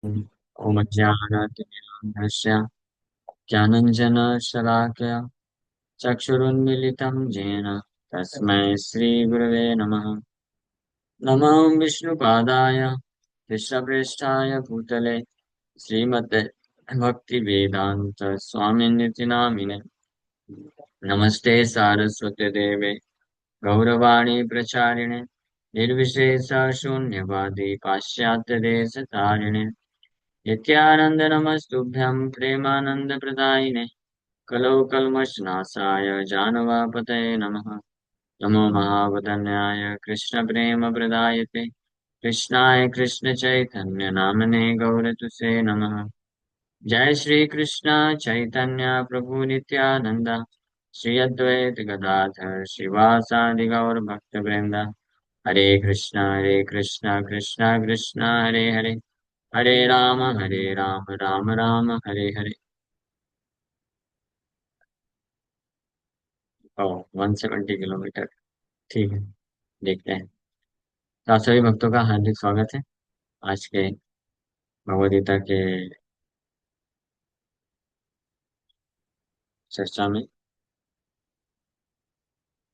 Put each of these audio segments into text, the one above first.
ॐ ज्ञानातिमिरान्धस्य ज्ञानञ्जनशलाकया चक्षुरुन्मीलितं येन तस्मै श्रीगुरवे नमः। नमो विष्णुपादाय कृष्णप्रेष्ठाय भूतले श्रीमते भक्तिवेदान्त स्वामिनिति नामिने। नमस्ते सारस्वते देवे गौरवाणी प्रचारिणे निर्विशेष शून्यवादी पाश्चात्यदेशतारिणे नित्यानंद नमस्तुभ्यं प्रेमानंद प्रदायिने कलौ कल्मषनाशाय जानवापतये नमः। नमो महावदन्याय कृष्ण प्रेम प्रदायते कृष्णाय कृष्ण चैतन्य नामने गौरतुसे नमः। जय श्री कृष्ण चैतन्य प्रभु नित्यानंद श्री अद्वैत गदाधर श्रीवासादि गौर भक्त वृंदा। हरे कृष्णा कृष्णा कृष्णा हरे हरे हरे राम राम राम हरे हरे। ओ 170 किलोमीटर। ठीक है, देखते हैं। तो आप सभी भक्तों का हार्दिक स्वागत है आज के भगवद गीता के चर्चा में।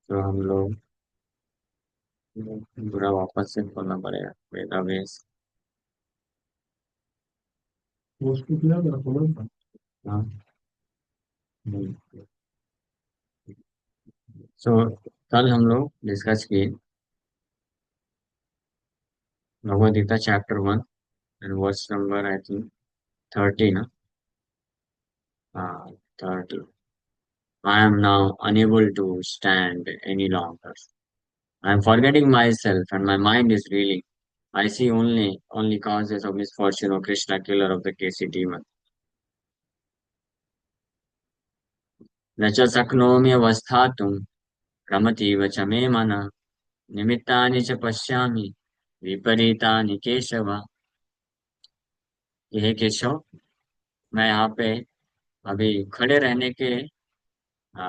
तो हम लोग पूरा वापस से खोलना पड़ेगा डेटाबेस। हाँ। सो कल हम लोग डिस्कस किए Bhagavad Gita chapter 1 and verse number I think 30 ना। हाँ, 30। I am now unable to stand any longer. I am forgetting myself and my mind is reeling. I see only causes of misfortune of Krishna, killer of the Kesi demon. न च शक्नोमि अवस्थातुं रमतीव च मे मनः निमित्तानि च पश्यामि विपरीतानि केशव। हे केशव, मैं यहाँ पे अभी खड़े रहने के आ,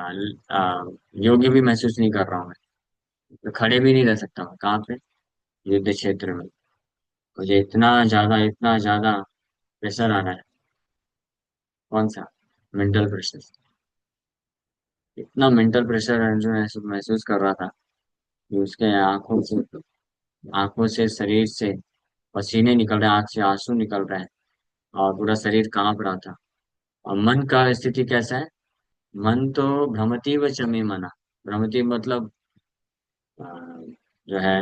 आ, योग्य भी महसूस नहीं कर रहा हूँ। मैं तो खड़े भी नहीं रह सकता हूँ। कहाँ पे? युद्ध क्षेत्र में मुझे इतना ज्यादा प्रेशर आ रहा है। कौन सा? Mental pressure. इतना मेंटल प्रेशर अर्जुन महसूस कर रहा था कि उसके आंखों से शरीर से पसीने निकल रहे, आंख से आंसू निकल रहे हैं और पूरा शरीर कांप रहा था। और मन का स्थिति कैसा है? मन तो भ्रमती व चमे मना। भ्रमती मतलब अ, जो है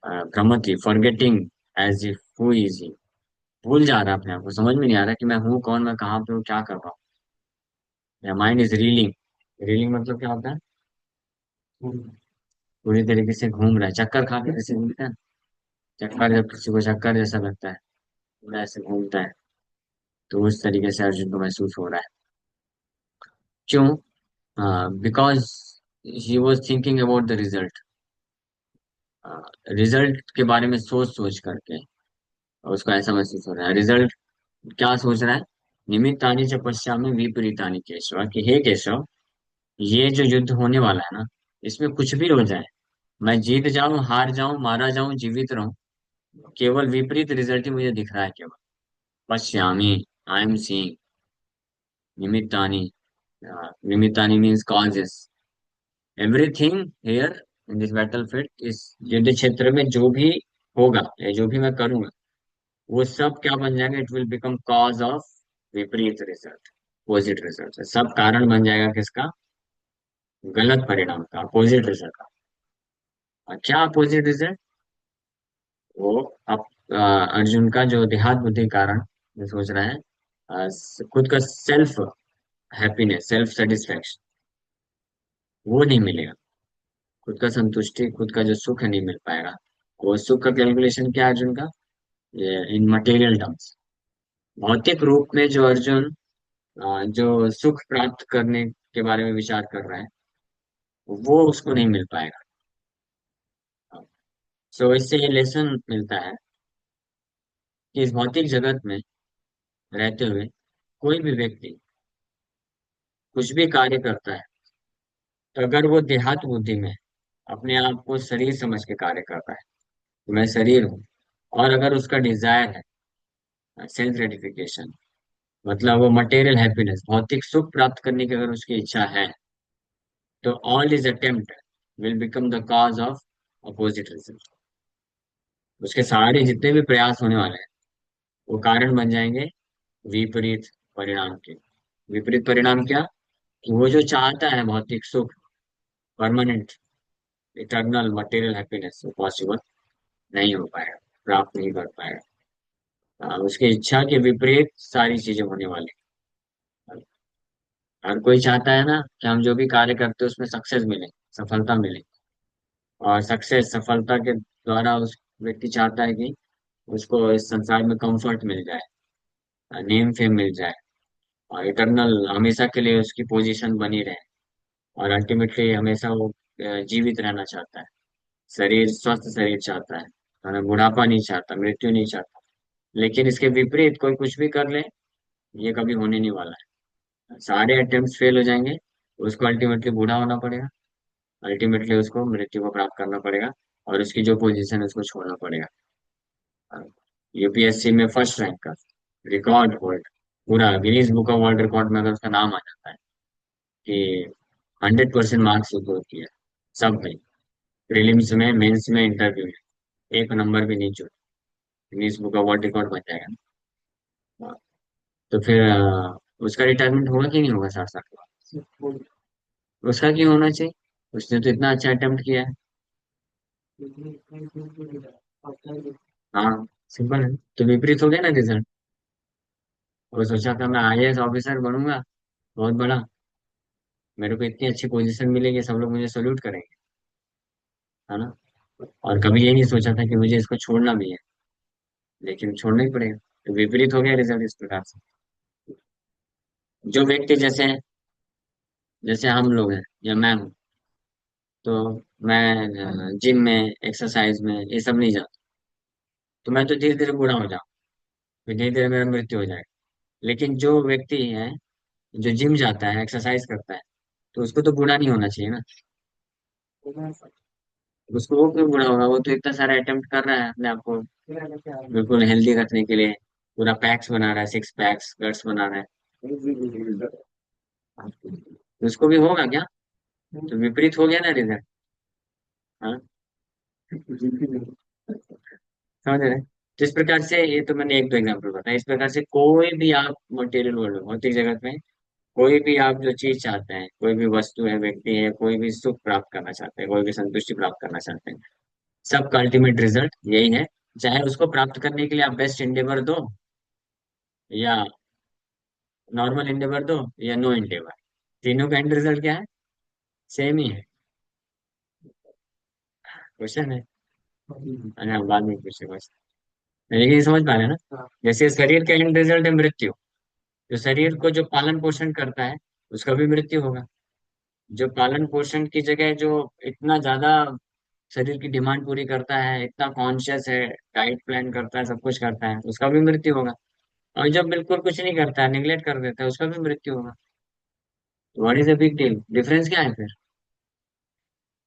भ्रमति, forgetting as if who is he. भूल जा रहा है अपने आप को, समझ में नहीं आ रहा कि मैं हूँ कौन, मैं कहाँ पे हूँ, क्या कर रहा हूँ। Mind is railing. रीलिंग मतलब क्या होता है? पूरी तरीके से घूम रहा है, चक्कर खा के जैसे घूमता है। चक्कर, जब किसी को चक्कर जैसा लगता है, पूरा ऐसे घूमता है, तो उस तरीके से अर्जुन को महसूस हो रहा है। क्यों? Because he was thinking about the result. Result के बारे में सोच सोच करके उसको ऐसा महसूस हो रहा है। रिजल्ट क्या सोच रहा है? निमित्तानि च पश्यामि विपरीतानि केशव, कि हे केशव, ये जो युद्ध होने वाला है ना, इसमें कुछ भी हो जाए, मैं जीत जाऊं, हार जाऊं, मारा जाऊं, जीवित रहूं, केवल विपरीत रिजल्ट ही मुझे दिख रहा है। केवल पश्यामी, आई एम सीइंग। निमित्तानि, निमित्तानि means causes. Everything here in this battlefield, इस युद्ध क्षेत्र में जो भी होगा या जो भी मैं करूंगा, वो सब क्या बन जाएगा? It will become cause of विपरीत रिजल्ट, अपोजिट रिजल्ट। सब कारण बन जाएगा किसका? गलत परिणाम का, अपोजिट रिजल्ट का। और क्या अपोजिट रिजल्ट? वो अब अर्जुन का जो देहात बुद्धि कारण जो सोच रहा है, खुद का सेल्फ हैप्पीनेस, सेल्फ सेटिस्फैक्शन, वो नहीं मिलेगा। खुद का संतुष्टि, खुद का जो सुख है, नहीं मिल पाएगा। वो सुख का कैलकुलेशन क्या है अर्जुन का? ये इन मटेरियल टर्म्स, भौतिक रूप में जो अर्जुन जो सुख प्राप्त करने के बारे में विचार कर रहा है, वो उसको नहीं मिल पाएगा। सो इससे ये लेसन मिलता है कि इस भौतिक जगत में रहते हुए कोई भी व्यक्ति कुछ भी कार्य करता है, तो अगर वो देहात बुद्धि में अपने आप को शरीर समझ के कार्य कर रहा है, तो मैं शरीर हूँ, और अगर उसका डिजायर है सेल्फ ग्रेटिफिकेशन, मतलब वो मटेरियल हैप्पीनेस, भौतिक सुख प्राप्त करने की अगर उसकी इच्छा है, तो all is attempt will become the cause of opposite result. उसके सारे जितने भी प्रयास होने वाले हैं वो कारण बन जाएंगे विपरीत परिणाम के। विपरीत परिणाम क्या? कि वो जो चाहता है भौतिक सुख, परमानेंट, इटर्नल मटेरियल हैप्पीनेस, वो पॉसिबल नहीं हो पाएगा, प्राप्त नहीं कर पाएगा। उसकी इच्छा के विपरीत सारी चीजें होने वाली हैं। हर कोई चाहता है ना कि हम जो भी कार्य करते हैं उसमें सक्सेस मिले, सफलता मिले। और सक्सेस, सफलता के द्वारा उस व्यक्ति चाहता है कि उसको इस संसार में कंफर्ट मिल जाए, नेम फेम मिल जाए, और इटरनल हमेशा के लिए उसकी पोजीशन बनी रहे। और अल्टीमेटली हमेशा वो जीवित रहना चाहता है, शरीर, स्वस्थ शरीर चाहता है, बुढ़ापा नहीं चाहता, मृत्यु नहीं चाहता। लेकिन इसके विपरीत कोई कुछ भी कर ले, ये कभी होने नहीं वाला है। सारे अटेम्प्ट फेल हो जाएंगे, उसको अल्टीमेटली बूढ़ा होना पड़ेगा, अल्टीमेटली उसको मृत्यु को प्राप्त करना पड़ेगा, और उसकी जो पोजीशन है उसको छोड़ना पड़ेगा। यूपीएससी में फर्स्ट रैंक का रिकॉर्ड होल्ड, पूरा Guinness book of world record में अगर उसका नाम आ जाता है कि 100% मार्क्स स्कोर किया सब में, प्रीलिम्स में, मेंस में, इंटरव्यू में, एक नंबर भी नहीं छूटा, Guinness book of world record बन जाएगा ना। तो फिर उसका रिटायरमेंट होगा कि नहीं होगा 60 साल के बाद? उसका क्यों होना चाहिए? उसने तो इतना अच्छा अटेम्प्ट किया है। हाँ, सिंपल है। तो विपरीत हो गया ना रिजल्ट। वो सोचा था मैं आईएएस ऑफिसर बनूंगा, बहुत बड़ा, मेरे को इतनी अच्छी पोजीशन मिलेगी, सब लोग मुझे सल्यूट करेंगे, है ना। और कभी ये नहीं सोचा था कि मुझे इसको छोड़ना भी है, लेकिन छोड़ना ही पड़ेगा। तो विपरीत हो गया रिजल्ट इस प्रकार से। जो व्यक्ति जैसे जैसे हम लोग हैं या मैं हूँ, तो मैं जिम में, एक्सरसाइज में, ये सब नहीं जाता, तो मैं तो धीरे धीरे बूढ़ा हो जाऊँ, फिर धीरे धीरे मेरा मृत्यु हो जाएगा। लेकिन जो व्यक्ति है, जो जिम जाता है, एक्सरसाइज करता है, तो उसको तो बूढ़ा नहीं होना चाहिए ना। उसको वो क्यों बूढ़ा होगा? वो तो इतना सारा अटेम्प्ट कर रहा है अपने आप को बिल्कुल हेल्दी रखने के लिए, पूरा पैक्स बना रहा है, सिक्स पैक्स गट्स बना रहा है। तो उसको भी होगा क्या? तो विपरीत हो गया ना रिजल्ट। हाँ, समझ रहे हैं? तो इस प्रकार से, ये तो मैंने एक दो एग्जाम्पल बताया, इस प्रकार से कोई भी आप मटेरियल वर्ल्ड में, भौतिक जगत में, कोई भी आप जो चीज चाहते हैं, कोई भी वस्तु है, व्यक्ति है, कोई भी सुख प्राप्त करना चाहते हैं, कोई भी संतुष्टि प्राप्त करना चाहते हैं, सबका अल्टीमेट रिजल्ट यही है। चाहे उसको प्राप्त करने के लिए आप बेस्ट इंडेवर दो, या नॉर्मल इंडेवर दो, या नो इंडेवर, तीनों का एंड रिजल्ट क्या है? सेम ही है। क्वेश्चन है। अरे हम बाद में पूछे क्वेश्चन, लेकिन ये समझ पा रहे हैं ना? जैसे शरीर का एंड रिजल्ट है मृत्यु, जो शरीर को जो पालन पोषण करता है, उसका भी मृत्यु होगा। जो पालन पोषण की जगह जो इतना ज्यादा शरीर की डिमांड पूरी करता है, इतना कॉन्शियस है, डाइट प्लान करता है, सब कुछ करता है, उसका भी मृत्यु होगा। और जब बिल्कुल कुछ नहीं करता है, निग्लेक्ट कर देता है, उसका भी मृत्यु होगा। What is the big deal? Difference क्या है फिर?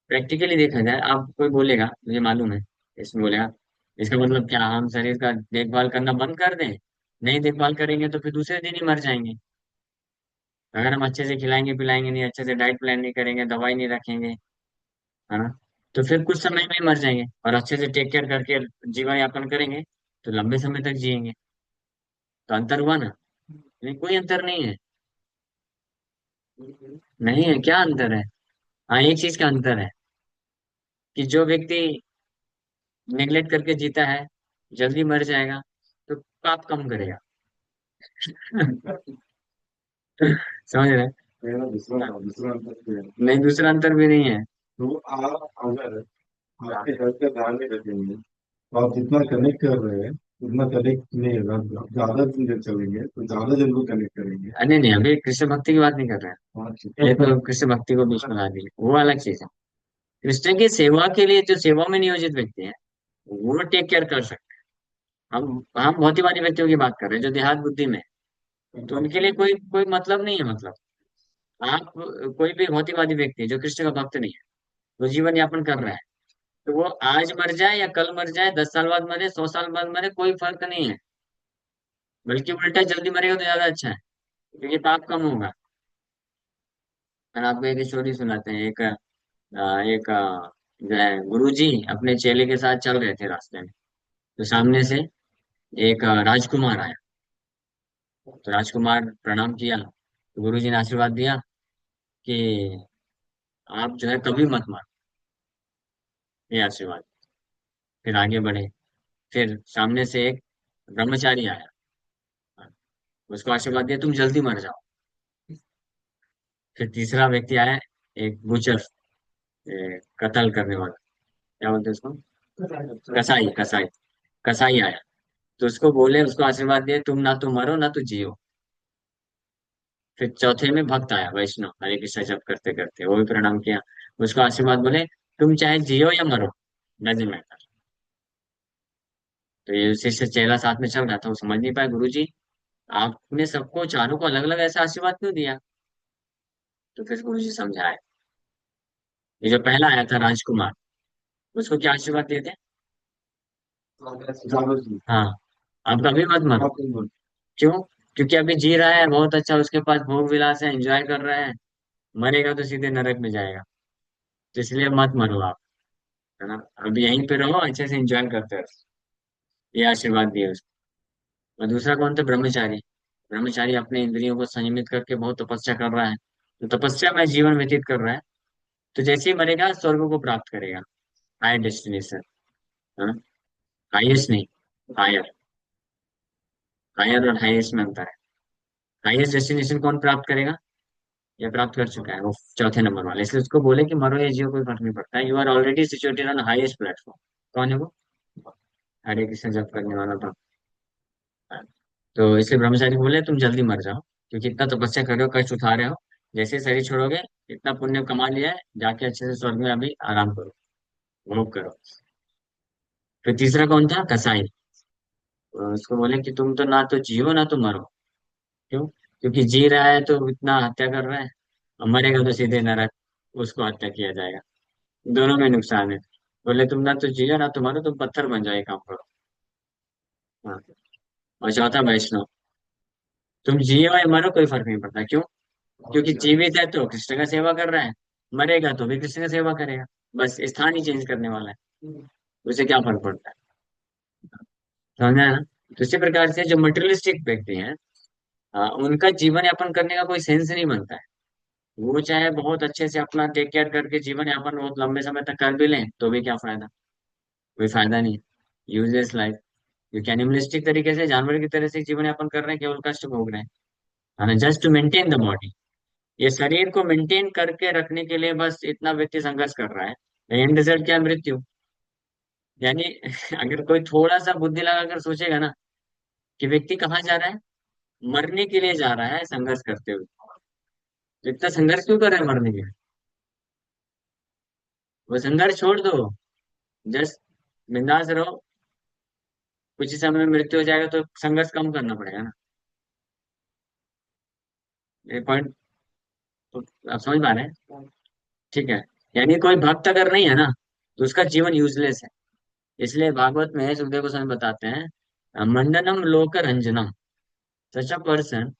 प्रैक्टिकली देखा जाए, आप कोई बोलेगा, मुझे मालूम है, इसमें बोलेगा इसका मतलब क्या, हम शरीर का देखभाल करना बंद कर दें? नहीं देखभाल करेंगे तो फिर दूसरे दिन ही मर जाएंगे। अगर हम अच्छे से खिलाएंगे पिलाएंगे नहीं, अच्छे से डाइट प्लान नहीं करेंगे, दवाई नहीं रखेंगे, है ना, तो फिर कुछ समय में ही मर जाएंगे। और अच्छे से टेक केयर करके जीवन यापन करेंगे तो लंबे समय तक जिएंगे। तो अंतर हुआ ना? नहीं, कोई अंतर नहीं है। नहीं है, क्या अंतर है? हाँ, एक चीज का अंतर है कि जो व्यक्ति नेग्लेक्ट करके जीता है, जल्दी मर जाएगा, तो पाप कम करेगा। समझ रहे हैं? मेरा दूसरा दूसरा अंतर भी है। नहीं, दूसरा अंतर भी नहीं है। तो आप अगर आपके हेल्थ का ध्यान नहीं रखेंगे, तो आप जितना कनेक्ट कर रहे हैं उतना कनेक्ट नहीं होगा। आप ज्यादा दिन जब चलेंगे तो ज्यादा जन को कनेक्ट करेंगे। नहीं नहीं, अभी कृष्ण भक्ति की बात नहीं कर रहे हाँ, हैं, ये तो कृष्ण भक्ति को बीच में ला दी, वो अलग चीज है। कृष्ण की सेवा के लिए जो सेवा में नियोजित व्यक्ति है, वो टेक केयर कर सकते हैं। हम भौतिकवादी व्यक्तियों की बात कर रहे हैं जो देहात बुद्धि में है। तो उनके लिए कोई कोई मतलब नहीं है। मतलब आप, कोई भी भौतिकवादी व्यक्ति जो कृष्ण का भक्त नहीं है, वो जीवन यापन कर रहा है, तो वो आज मर जाए या कल मर जाए, 10 साल बाद मरे, 100 साल बाद मरे, कोई फर्क नहीं है। बल्कि उल्टा जल्दी मरेगा तो ज्यादा अच्छा है, क्योंकि पाप कम होगा। और आपको एक स्टोरी सुनाते हैं। जो है गुरुजी अपने चेले के साथ चल रहे थे रास्ते में, तो सामने से एक राजकुमार आया। तो राजकुमार प्रणाम किया, तो गुरुजी ने आशीर्वाद दिया कि आप जो है कभी मत मारो, ये आशीर्वाद। फिर आगे बढ़े। फिर सामने से एक ब्रह्मचारी आया, उसको आशीर्वाद दिया तुम जल्दी मर जाओ। फिर तीसरा व्यक्ति आया, एक बुचर, कत्ल करने वाला, क्या बोलते हैं उसको, कसाई कसाई। कसाई आया, तो उसको बोले, उसको आशीर्वाद दिए तुम ना तो मरो ना तो जियो। फिर चौथे में भक्त आया, वैष्णव, हरे कृष्ण जप करते करते, वो भी प्रणाम किया। उसको आशीर्वाद बोले तुम चाहे जियो या मरो, डजेंट मैटर। तो ये शिष्य चेला साथ में चल रहा था, वो समझ नहीं पाया, गुरु जी आपने सबको चारों को अलग अलग ऐसा आशीर्वाद क्यों दिया। तो फिर गुरु जी समझाए। ये जो पहला आया था राजकुमार, उसको क्या आशीर्वाद दिए थे। ज्यादा जी। हाँ, आप कभी मत मरो। बहुत ही क्यों? क्योंकि अभी जी रहा है बहुत अच्छा, उसके पास भोग विलास है, एंजॉय कर रहा है। मरेगा तो सीधे नरक में जाएगा। तो इसलिए मत मरो आप, है ना। अब यहीं पे रहो, अच्छे से एंजॉय करते रहो। ये आशीर्वाद दिए उसको। और दूसरा कौन था, ब्रह्मचारी। ब्रह्मचारी अपने इंद्रियों को संयमित करके बहुत तपस्या कर रहा है, तो तपस्या में जीवन व्यतीत कर रहा है। तो जैसे ही मरेगा स्वर्ग को प्राप्त करेगा, हायर डेस्टिनेशन, है ना। हाईएस्ट नहीं, हायर। हायर और हाईएस्ट में अंतर है। हाईएस्ट डेस्टिनेशन कौन प्राप्त करेगा, या प्राप्त कर चुका है, वो चौथे नंबर वाला। इसलिए उसको बोले कि मरो या जियो कोई फर्क नहीं पड़ता, you are already situated on highest platform. कौन है वो, हरे कृष्ण जप करने वाला था। तो इसलिए ब्रह्मचारी को बोले तुम जल्दी मर जाओ, क्योंकि इतना तपस्या कर रहे हो, कष्ट उठा रहे हो। जैसे ही शरीर छोड़ोगे, इतना पुण्य कमा लिया है, जाके अच्छे से स्वर्ग में अभी आराम करो, भोग करो। फिर तीसरा कौन था, कसाई। तो उसको बोले कि तुम तो ना तो जियो ना तो मरो। क्यों? क्योंकि जी रहा है तो इतना हत्या कर रहा है, और मरेगा तो सीधे नरक, उसको हत्या किया जाएगा। दोनों में नुकसान है। बोले तुम ना तो जियो ना तो मरो, तुम पत्थर बन जाओ, ये काम करो। हाँ। और चौथा वैष्णव, तुम जियो या मरो कोई फर्क नहीं पड़ता। क्यों? क्योंकि जीवित है तो कृष्ण का सेवा कर रहा है, मरेगा तो भी कृष्ण का सेवा करेगा, बस स्थान ही चेंज करने वाला है, उसे क्या फर्क पड़ता है। समझा है ना। तो इसी प्रकार से जो मटेरियलिस्टिक व्यक्ति हैं, उनका जीवन यापन करने का कोई सेंस नहीं बनता है। वो चाहे बहुत अच्छे से अपना टेक केयर करके जीवन यापन बहुत लंबे समय तक कर भी लें, तो भी क्या फायदा, कोई फायदा नहीं। Useless life. क्योंकि एनिमलिस्टिक तरीके से, जानवर की तरह से जीवन यापन कर रहे हैं, केवल कष्ट भोग रहे हैं, है ना, just to maintain the body. ये शरीर को मेंटेन करके रखने के लिए बस इतना व्यक्ति संघर्ष कर रहा है। एंड रिजल्ट क्या है, मृत्यु। यानी अगर कोई थोड़ा सा बुद्धि लगाकर सोचेगा ना, कि व्यक्ति कहाँ जा रहा है, मरने के लिए जा रहा है संघर्ष करते हुए, तो इतना संघर्ष क्यों कर रहा है मरने के लिए। वो संघर्ष छोड़ दो, जस्ट बिंदास रहो। कुछ ही समय में मृत्यु हो जाएगा, तो संघर्ष कम करना पड़ेगा ना। ये पॉइंट तो आप समझ पा रहे हैं। ठीक है। यानी कोई भक्त अगर नहीं है ना, तो उसका जीवन यूजलेस है। इसलिए भागवत में सुखदेव गोस्वामी बताते हैं, मंडनम लोक रंजनम, such a person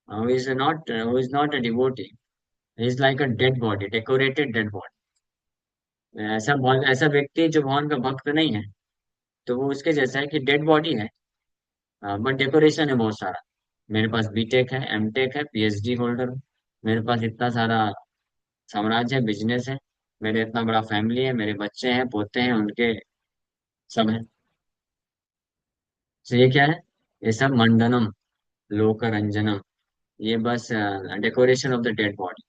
who is not a devotee, he is like a dead body, decorated dead body। ऐसा व्यक्ति जो भगवान का भक्त नहीं है, तो वो उसके जैसा है कि डेड बॉडी है, बट डेकोरेशन है बहुत सारा। मेरे पास बीटेक है, एमटेक है, पीएचडी होल्डर हूँ, मेरे पास इतना सारा साम्राज्य है, बिजनेस है, मेरे इतना बड़ा फैमिली है, मेरे बच्चे हैं, पोते हैं, उनके सब है। तो ये क्या है, ये सब मंडनम लोकरंजनम, ये बस decoration of the dead body.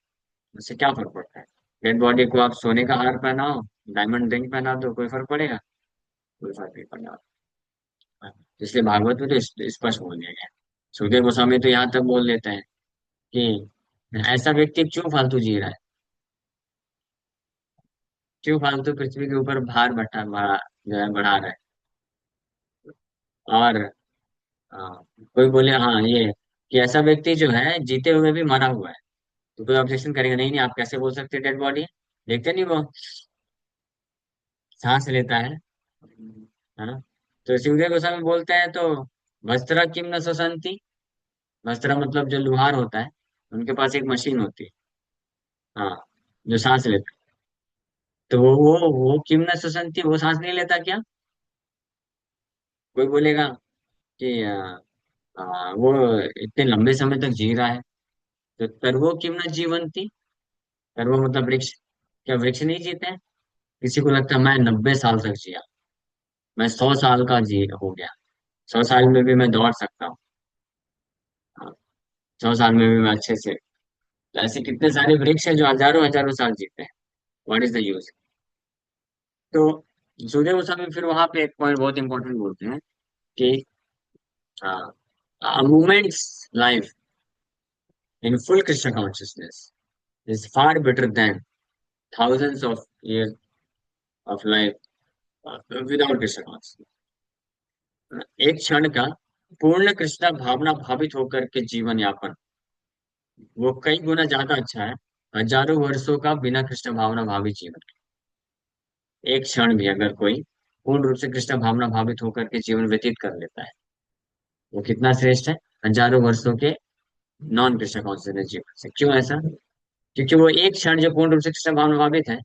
उससे क्या फर्क पड़ता है। डेड बॉडी को आप सोने का हार पहनाओ, डायमंड रिंग पहना दो, कोई फर्क पड़ेगा, कोई फर्क नहीं पड़ेगा। इसलिए भागवत में तो स्पष्ट बोल दिया गया है। सुखदेव गोस्वामी तो यहाँ तक बोल देते हैं कि ऐसा व्यक्ति क्यों फालतू जी रहा है, क्यों फालतू पृथ्वी के ऊपर भार बढ़ा जो है बढ़ा रहा है। और कोई बोले हाँ ये, कि ऐसा व्यक्ति जो है जीते हुए भी मरा हुआ है, तो कोई ऑब्जेक्शन करेगा, नहीं नहीं आप कैसे बोल सकते, डेड बॉडी है, देखते नहीं वो सांस लेता है ना। तो शिवदेव गोस्वामी बोलते हैं तो वस्त्रा किम न शोषंती। वस्त्रा मतलब जो लुहार होता है, उनके पास एक मशीन होती है। हाँ, जो सांस लेता है। तो वो किम न शोषंती, वो सांस नहीं लेता क्या? कोई बोलेगा कि वो इतने लंबे समय तक जी रहा है। तो तरवो किम न जीवंती। तरवो मतलब वृक्ष। क्या वृक्ष नहीं जीते हैं? किसी को लगता है मैं 90 साल तक जिया, मैं 100 साल का जी हो गया, 100 साल में भी मैं दौड़ सकता हूँ। हाँ, 100 साल में भी मैं अच्छे से। ऐसे कितने सारे वृक्ष हैं जो हजारों हजारों साल जीते हैं। What is the use? तो सूर्य गोस्वामी फिर वहां पे एक पॉइंट बहुत इंपॉर्टेंट बोलते हैं कि moments life in full Krishna consciousness is far better than thousands of years of life without Krishna consciousness. एक क्षण का पूर्ण कृष्णा भावना भावित होकर के जीवन यापन, वो कई गुना ज्यादा अच्छा है हजारों वर्षों का बिना कृष्ण भावना भावित जीवन। एक क्षण भी अगर कोई पूर्ण रूप से कृष्ण भावना भावित होकर के जीवन व्यतीत कर लेता है, वो कितना श्रेष्ठ है हजारों वर्षों के नॉन कृष्ण कॉन्शियसनेस जीवन से। क्यों ऐसा? क्योंकि वो एक क्षण जो पूर्ण रूप से कृष्ण भावना भावित है,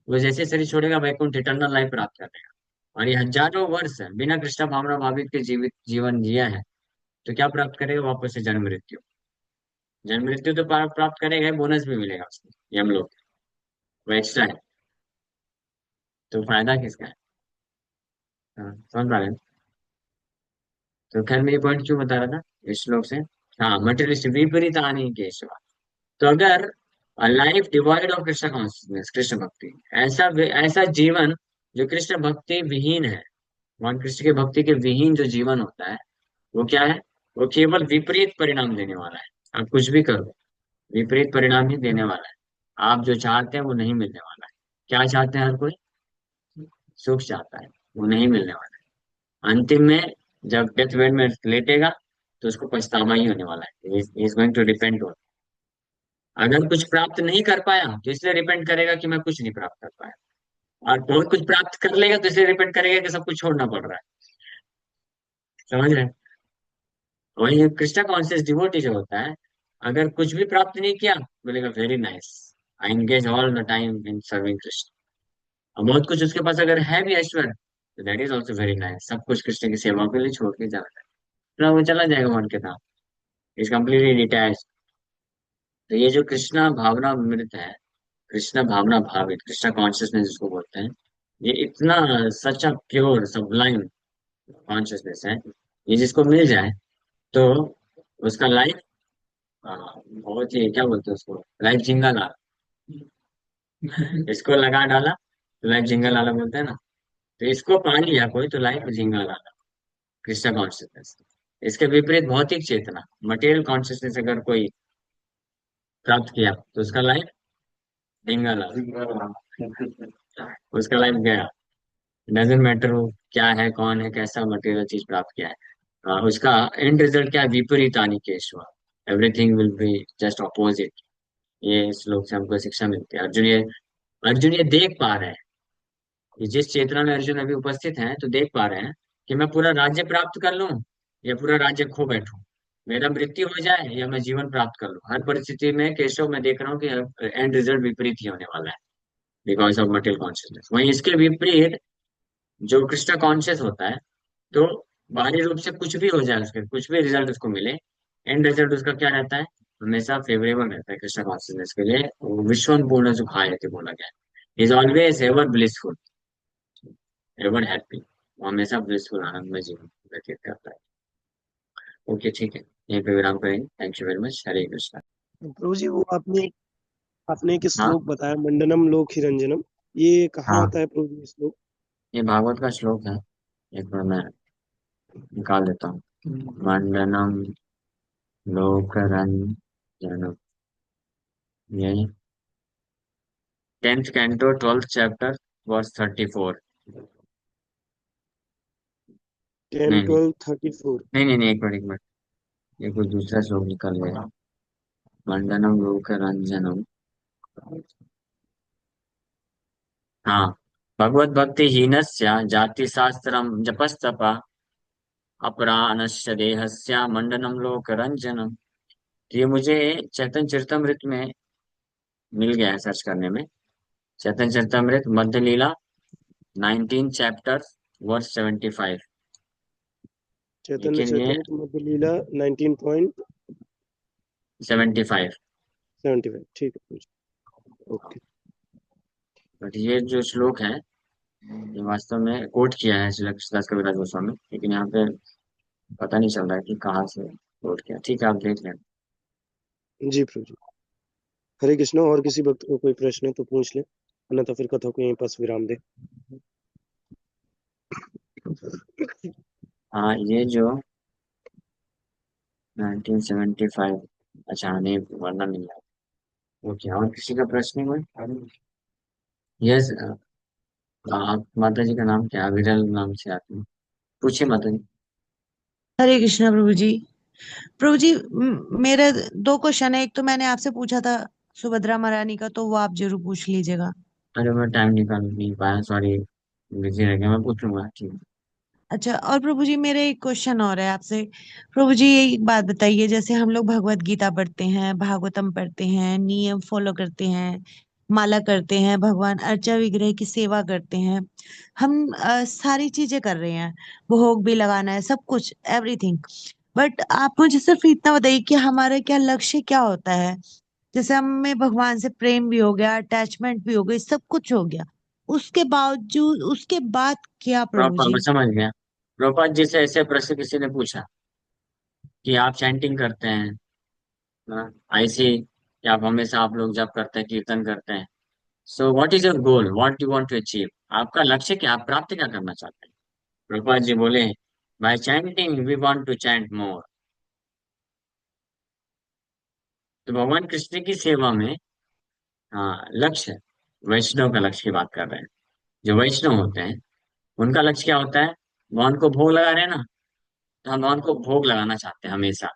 वो जैसे शरीर छोड़ेगा वैकुंठ इटर्नल लाइफ प्राप्त कर लेगा। और ये हजारों वर्ष बिना कृष्ण भावना भावित के जीवित जीवन जिया है, तो क्या प्राप्त करेगा? वापस से जन्म मृत्यु। जन्म मृत्यु तो प्राप्त करेगा, बोनस भी मिलेगा उसको यम लोग, वो एक्स्ट्रा है। तो फायदा किसका है? हाँ, समझ पा रहे हैं? तो खैर मैं ये पॉइंट क्यों बता रहा था इस श्लोक से? हाँ, मटेरियलिस्ट विपरीत आने के सिवा। तो अगर life divide of Krishna consciousness, Krishna भक्ति, ऐसा ऐसा जीवन जो कृष्ण भक्ति विहीन है, भगवान कृष्ण के भक्ति के विहीन जो जीवन होता है, वो क्या है? वो केवल विपरीत परिणाम देने वाला है। आप कुछ भी करो, विपरीत परिणाम ही देने वाला है। आप जो चाहते हैं वो नहीं मिलने वाला है। क्या चाहते हैं हर कोई? सुख चाहता है, वो नहीं मिलने वाला है। अंतिम में जब डेथ बेड में लेटेगा, तो उसको पछतावा ही होने वाला है। Is going to repent. अगर कुछ प्राप्त नहीं कर पाया तो इसलिए रिपेंट करेगा कि मैं कुछ नहीं प्राप्त कर पाया। और बहुत कुछ प्राप्त कर लेगा तो इसलिए रिपेंट करेगा कि सब कुछ छोड़ना पड़ रहा है। समझ रहे हैं? वही कृष्णा कॉन्शियस डिवोटी जो होता है, अगर कुछ भी प्राप्त नहीं किया, बोलेगा very nice, I engage all the time in serving Krishna. और बहुत कुछ उसके पास अगर है भी ऐश्वर्य, तो that is also very nice, सब कुछ कृष्ण की सेवा के लिए छोड़ के जा रहा है, तो वो चला जाएगा मन के साथ। Is completely detach. तो ये जो कृष्णा भावना अमृत है, कृष्ण भावना भावित, कृष्ण कॉन्शियसनेस जिसको बोलते हैं, ये इतना सच अ प्योर सबलाइन कॉन्शियसनेस है। ये जिसको मिल जाए, तो उसका लाइफ बहुत ही, क्या बोलते हैं उसको, लाइफ झिंगा लाला। इसको लगा डाला तो लाइफ झिंगा लाला बोलते हैं ना। तो इसको पा लिया कोई तो लाइफ झिंगा लाला, कृष्ण कॉन्शियसनेस। इसके विपरीत भौतिक चेतना, मटेरियल कॉन्शियसनेस अगर कोई प्राप्त किया, तो उसका लाइफ झिंगा लाला, उसका लाइफ गया। डजेंट मैटर वो क्या है, कौन है, कैसा मटेरियल चीज प्राप्त किया है, उसका एंड रिजल्ट क्या है? विपरीत अनिकेश्वर, everything will be just opposite. ये श्लोक से हमको शिक्षा मिलती है। अर्जुन ये देख पा रहे हैं कि जिस चेतना में अर्जुन अभी उपस्थित हैं, तो देख पा रहे हैं कि मैं पूरा राज्य प्राप्त कर लूं या पूरा राज्य खो बैठूं, मेरा मृत्यु हो जाए या मैं जीवन प्राप्त कर लूं, हर परिस्थिति में केशव मैं देख रहा हूँ कि एंड रिजल्ट विपरीत ही होने वाला है, बिकॉज ऑफ मटेरियल कॉन्शियसनेस। वहीं इसके विपरीत जो कृष्ण कॉन्शियस होता है, तो बाहरी रूप से कुछ भी हो जाए, उसके कुछ भी रिजल्ट उसको मिले, एंड रिजल्ट उसका क्या रहता है? हमेशा फेवरेबल रहता है कृष्ण कॉन्शियसनेस के लिए। वो विश्व पूर्ण जो खाए थे बोला गया, is always ever blissful, ever happy. वो हमेशा ब्लिसफुल, आनंदमय जीवन व्यतीत करता है। ओके, ठीक है, यहीं पे विराम करेंगे। Thank you very much. Hare Krishna. Prabhu ji, वो आपने आपने एक हाँ श्लोक बताया, मंडनम लोक हिरंजनम, ये कहाँ हाँ, आता है प्रभु जी ये श्लोक? ये भागवत का श्लोक है। एक बार मैं निकाल देता हूँ। मंडनम लोकरंजनम, यही 10th canto 12th chapter verse 34। 10, नहीं नहीं 12, 34। नहीं नहीं नहीं, एक मिनट एक मिनट, ये कोई दूसरा श्लोक निकल गया। मंडनम लोकरंजनम, हाँ, भगवत भक्ति हीनस्य जाति शास्त्रम जपस्तपा अपरानस्य देहस्य मंडनम लोकरंजनम। तो ये मुझे चैतन्य चरितमृत में मिल गया है सर्च करने में। चैतन्य चरितमृत मध्य लीला 19 चैप्टर वर्स 75। चैतन्य लेकिन ये चैतन्य मध्य लीला 19.75। 75। ठीक है प्रभु जी। ओके। बट ये जो श्लोक है ये वास्तव में कोट किया है श्री दास कविराज गोस्वामी, लेकिन यहाँ पे पता नहीं चल रहा है कि कहाँ से कोट किया। ठीक है, आप देख लें। जी प्रभु जी। हरे कृष्णा। और किसी भक्त को कोई प्रश्न है तो पूछ ले, अन्यथा फिर कथा को यहीं पास विराम दे। हाँ, ये जो 1975, अच्छा नहीं वरना नहीं है। ओके, और किसी का प्रश्न है कोई? यस। आप माता जी का नाम क्या है? विरल नाम से आती है। पूछिए माता जी। हरे कृष्णा प्रभु जी। प्रभु जी मेरा दो क्वेश्चन है। एक तो मैंने आपसे पूछा था सुभद्रा महारानी का, तो वो आप जरूर पूछ लीजिएगा। अरे मैं टाइम निकाल नहीं पाया, सॉरी, बिजी रह गया। मैं पूछूंगा, ठीक है। अच्छा, और प्रभु जी मेरे एक क्वेश्चन और है आपसे। प्रभु जी एक बात बताइए, जैसे हम लोग भगवत गीता पढ़ते हैं, भागवतम पढ़ते हैं, नियम फॉलो करते हैं, माला करते हैं, भगवान अर्चा विग्रह की सेवा करते हैं, हम सारी चीजें कर रहे हैं, भोग भी लगाना है, सब कुछ एवरीथिंग। बट आप मुझे सिर्फ इतना बताइए कि हमारा क्या लक्ष्य क्या होता है। जैसे हमें भगवान से प्रेम भी हो गया, अटैचमेंट भी हो गई, सब कुछ हो गया, उसके बावजूद उसके बाद क्या प्रभु प्रभुपाद, मैं जी। समझ गया। प्रभुपाद जी से ऐसे प्रश्न किसी ने पूछा कि आप चैंटिंग करते हैं, हाँ, ऐसे कि आप हमेशा आप लोग जप करते हैं, कीर्तन करते हैं। So what is your goal, what you want to achieve? आपका लक्ष्य क्या, आप प्राप्त क्या करना चाहते हैं? प्रभुपाद जी बोले, by chanting we want to chant more. तो भगवान कृष्ण की सेवा में, हाँ, लक्ष्य, वैष्णव का लक्ष्य की बात कर रहे हैं। जो वैष्णव होते हैं उनका लक्ष्य क्या होता है? भगवान को भोग लगा रहे हैं ना, तो हम भगवान को भोग लगाना चाहते हैं हमेशा।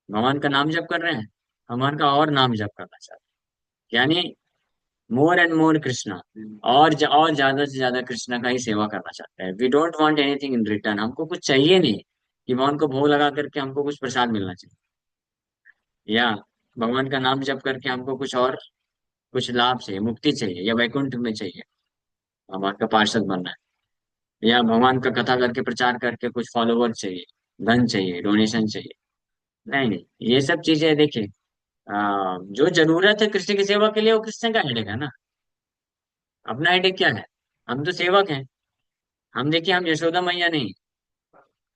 भगवान का नाम जप कर रहे हैं, भगवान का और नाम जप करना चाहते हैं, यानी मोर एंड मोर कृष्णा। और ज्यादा से ज्यादा कृष्णा का ही सेवा करना चाहते हैं। We don't want anything in return. हमको कुछ चाहिए नहीं कि भगवान को भोग लगा करके हमको कुछ प्रसाद मिलना चाहिए, या भगवान का नाम जप करके हमको कुछ और, कुछ लाभ चाहिए, मुक्ति चाहिए, या वैकुंठ में चाहिए, भगवान का पार्षद बनना है, या भगवान का कथा करके प्रचार करके कुछ फॉलोवर चाहिए, धन चाहिए, डोनेशन चाहिए। नहीं नहीं, ये सब चीजें देखिए, जो जरूरत है कृष्ण की सेवा के लिए वो कृष्ण का हेडेक है ना। अपना हेडेक क्या है? हम तो सेवक हैं। हम देखिए, हम यशोदा मैया नहीं।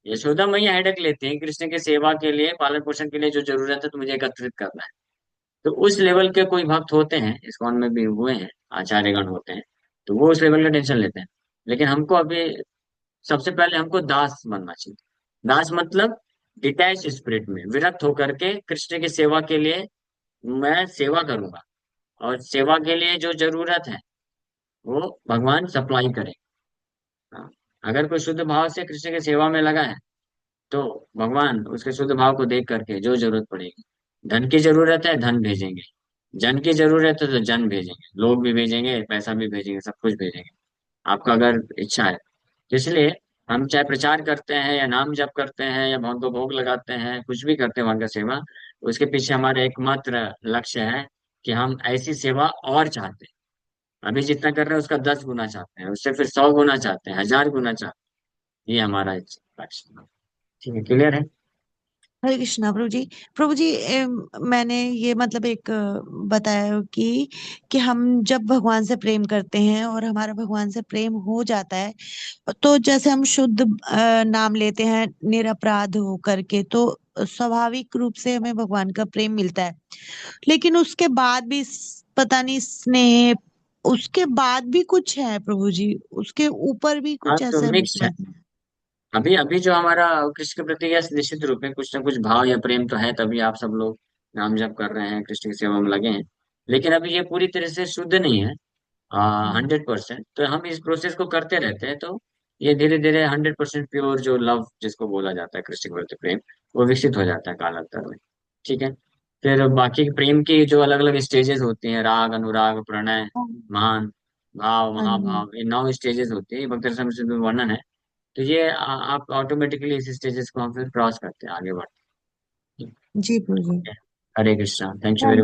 यशोदा मैया हेडेक लेते हैं कृष्ण की सेवा के लिए, पालन पोषण के लिए जो जरूरत है तो मुझे एकत्रित करना है। तो उस लेवल के कोई भक्त होते हैं, इस्कॉन में भी हुए हैं, आचार्यगण होते हैं, तो वो उस लेवल का टेंशन लेते हैं। लेकिन हमको अभी सबसे पहले हमको दास बनना चाहिए। दास मतलब डिटैच स्पिरिट में विरक्त होकर के कृष्ण की सेवा के लिए मैं सेवा करूंगा, और सेवा के लिए जो जरूरत है वो भगवान सप्लाई करे। हाँ, अगर कोई शुद्ध भाव से कृष्ण की सेवा में लगा है तो भगवान उसके शुद्ध भाव को देख करके जो जरूरत पड़ेगी, धन की जरूरत है धन भेजेंगे, जन की जरूरत है तो जन भेजेंगे, लोग भी भेजेंगे, पैसा भी भेजेंगे, सब कुछ भेजेंगे, आपका अगर इच्छा है। तो इसलिए हम चाहे प्रचार करते हैं या नाम जप करते हैं या भगवान को भोग लगाते हैं, कुछ भी करते हैं भगवान का सेवा, उसके पीछे हमारा एकमात्र लक्ष्य है कि हम ऐसी सेवा और चाहते हैं। अभी जितना कर रहे हैं उसका 10 गुना चाहते हैं, उससे फिर 100 गुना चाहते हैं, 1000 गुना चाहते हैं। ये हमारा लक्ष्य है। ठीक है, क्लियर है? हरे कृष्णा प्रभु जी। प्रभु जी मैंने ये मतलब एक बताया कि हम जब भगवान से प्रेम करते हैं और हमारा भगवान से प्रेम हो जाता है, तो जैसे हम शुद्ध नाम लेते हैं निरपराध हो करके, तो स्वाभाविक रूप से हमें भगवान का प्रेम मिलता है। लेकिन उसके बाद भी पता नहीं स्नेह, उसके बाद भी कुछ है प्रभु जी, उसके ऊपर भी हाँ, कुछ तो ऐसा मिक्स है। मतलब। अभी अभी जो हमारा कृष्ण के प्रति, यह निश्चित रूप में कुछ ना कुछ भाव या प्रेम तो है, तभी आप सब लोग नाम जप कर रहे हैं, कृष्ण की सेवा में लगे हैं। लेकिन अभी ये पूरी तरह से शुद्ध नहीं है, 100%। तो हम इस प्रोसेस को करते रहते हैं, तो ये धीरे धीरे 100% प्योर जो लव जिसको बोला जाता है कृष्ण के प्रति प्रेम, वो विकसित हो जाता है कालांतर में। ठीक है। फिर बाकी प्रेम की जो अलग अलग स्टेजेस होती हैं, राग, अनुराग, प्रणय, हाँ मान, भाव, हाँ जी। महाभाव, ये 9 स्टेजेस होती है, ये भक्त रस में वर्णन है। तो ये आप ऑटोमेटिकली इस स्टेजेस को हम फिर क्रॉस करते हैं, आगे बढ़ते हैं। जी Prabhu ji. Hare Krishna, thank you very thank much.